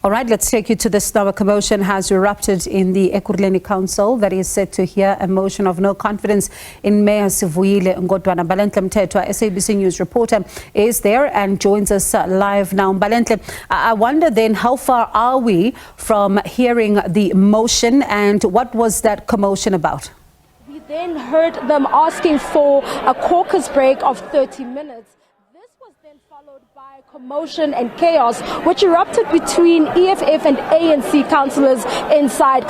All right, let's take you to this now. A commotion has erupted in the Ekurhuleni Council that is set to hear a motion of no confidence in Mayor Sivuyile Ngodwana. Mbalenhle Mthethwa, SABC News reporter, is there and joins us live now. Mbalenhle, I wonder then, how far are we from hearing the motion and what was that commotion about? We then heard them asking for a caucus break of 30 minutes. Followed by commotion and chaos, which erupted between EFF and ANC councillors inside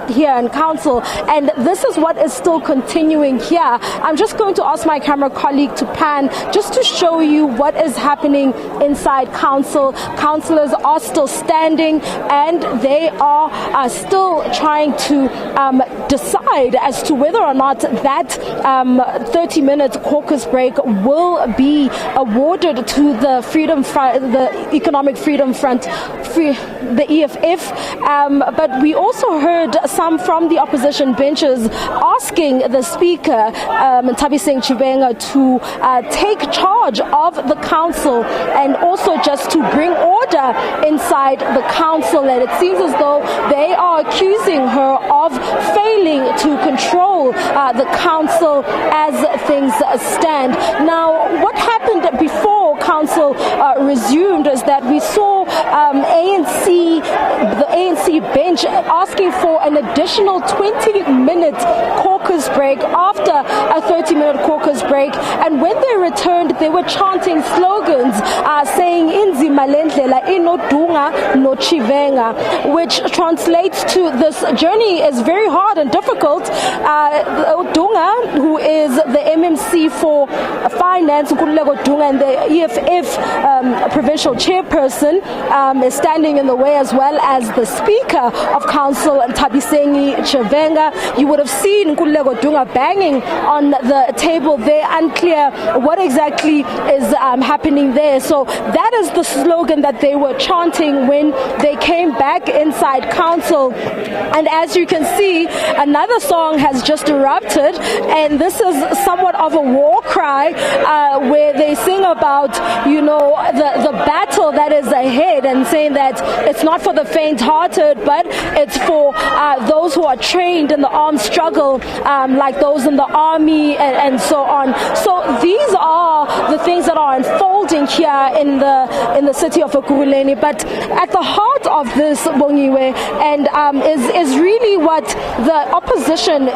here in council. And this is what is still continuing here. I'm just going to ask my camera colleague to pan just to show you what is happening inside council. Councillors are still standing and they are still trying to decide as to whether or not that 30-minute caucus break will be awarded to the Freedom Front, the Economic Freedom Front, the EFF. But we also heard some from the opposition benches asking the Speaker, Mtabi to take charge of the council and also just to bring order inside the council. And it seems as though they are accusing her of failing to control the council as things stand. Now, what happened before council resumed is that we saw the ANC bench asking for an additional 20-minute caucus break after a 30-minute caucus break. And when they returned, they were chanting slogans saying "Inzi Mbalenhle inodunga no chivenga," which translates to "this journey is very hard and difficult." Dunga, who is the MMC for Finance, and the EFF provincial chairperson, is standing in the way, as well as the Speaker of Council, Thabisengi Chivenga. You would have seen Nkululeko Dunga banging on the table there. Unclear what exactly is happening there. So that is the slogan that they were chanting when they came back inside council. And as you can see, another song has just erupted, and this is somewhat of a war cry where they sing about, you know, the battle that is ahead, and saying that it's not for the faint-hearted, but it's for those who are trained in the armed struggle, like those in the army and so on. So these are the things that are unfolding here in the city of Ekurhuleni. But at the heart of this, Bongiwe, and is really what the opposition,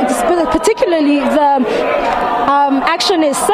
particularly the actionists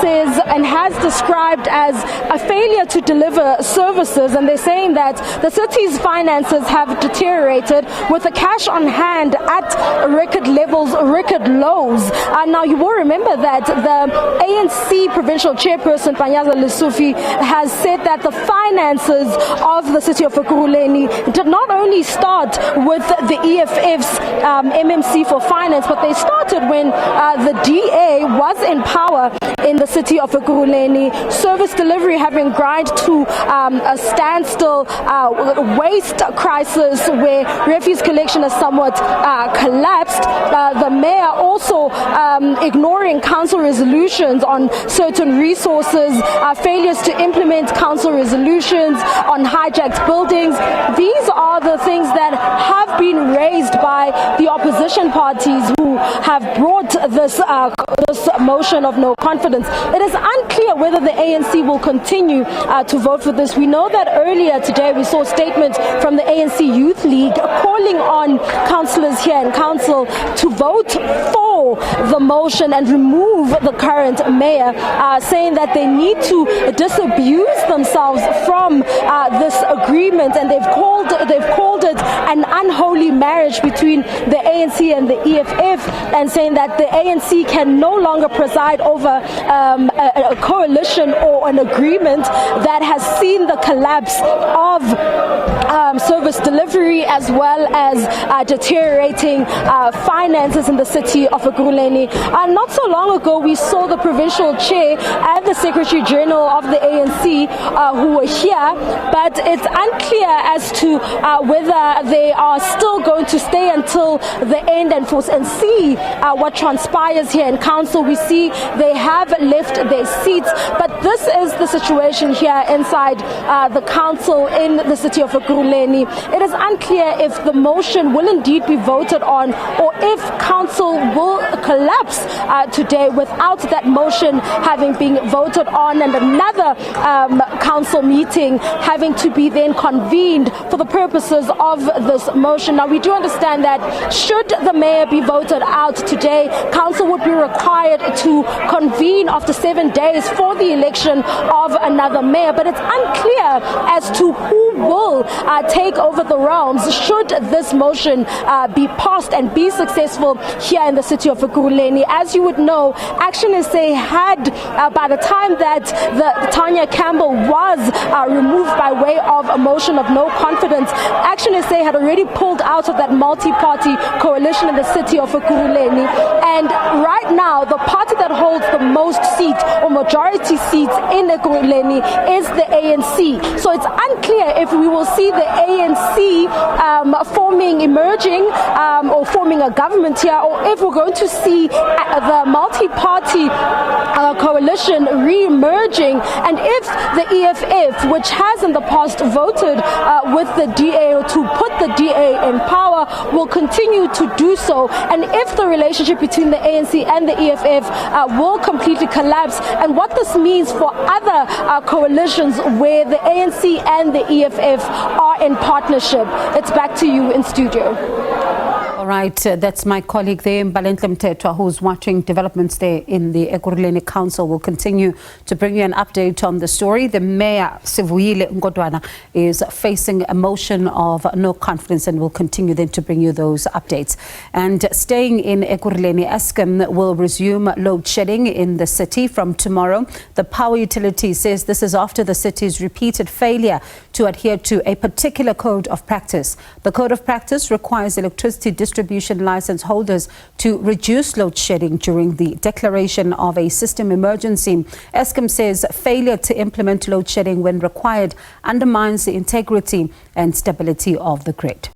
says and has described as a failure to deliver services. And they're saying that the city's finances have deteriorated, with the cash on hand at record levels, record lows. Now, you will remember that the ANC provincial chairperson, Panyaza Lesufi, has said that the finances of the city of Ekurhuleni did not only start with the EFF's MMC for finance, but they started when the DA was in power in the city of Ekurhuleni. Service delivery having grind to a standstill, waste crisis where refuse collection has somewhat collapsed. The mayor also ignoring council resolutions on certain resources, failures to implement council resolutions on hijacked buildings. These are the things that have been raised by the opposition parties who have brought this motion of no confidence. It is unclear whether the ANC will continue to vote for this. We know that earlier today we saw a statement from the ANC Youth League calling on councillors here in council to vote for the motion and remove the current mayor, saying that they need to disabuse themselves from this agreement, and they've called it an unholy marriage between the ANC and the EFF, and saying that the ANC can no longer preside over a coalition or an agreement that has seen the collapse of service delivery security as well as deteriorating finances in the city of Ekurhuleni. Not so long ago, we saw the provincial chair and the Secretary General of the ANC who were here, but it's unclear as to whether they are still going to stay until the end and see what transpires here in council. We see they have left their seats, but this is the situation here inside the council in the city of Ekurhuleni. It is unclear if the motion will indeed be voted on or if council will collapse today without that motion having been voted on and another council meeting having to be then convened for the purposes of this motion. Now, we do understand that should the mayor be voted out today, council would be required to convene after 7 days for the election of another mayor, but it's unclear as to who will take over the realms should this motion be passed and be successful here in the city of Ekurhuleni. As you would know, Action SA had, by the time that the Tanya Campbell was removed by way of a motion of no confidence, Action SA had already pulled out of that multi-party coalition in the city of Ekurhuleni. And right now, the party that holds the most seats or majority seats in Ekurhuleni is the ANC. So it's unclear if we will see the ANC emerging or forming a government here, or if we're going to see the multi-party coalition re-emerging, and if the EFF, which has in the past voted with the DA or to put the DA in power, will continue to do so, and if the relationship between the ANC and the EFF will completely collapse, and what this means for other coalitions where the ANC and the EFF are in partnership. It's back to you in studio. All right, that's my colleague there, Mbalenhle Mthethwa, who's watching developments there in the Ekurhuleni Council. Will continue to bring you an update on the story. The Mayor Sivuyile Ngodwana is facing a motion of no confidence and will continue then to bring you those updates. And staying in Ekurhuleni, Eskom will resume load shedding in the city from tomorrow. The power utility says this is after the city's repeated failure to adhere to a particular code of practice. The code of practice requires electricity distribution license holders to reduce load shedding during the declaration of a system emergency. Eskom says failure to implement load shedding when required undermines the integrity and stability of the grid.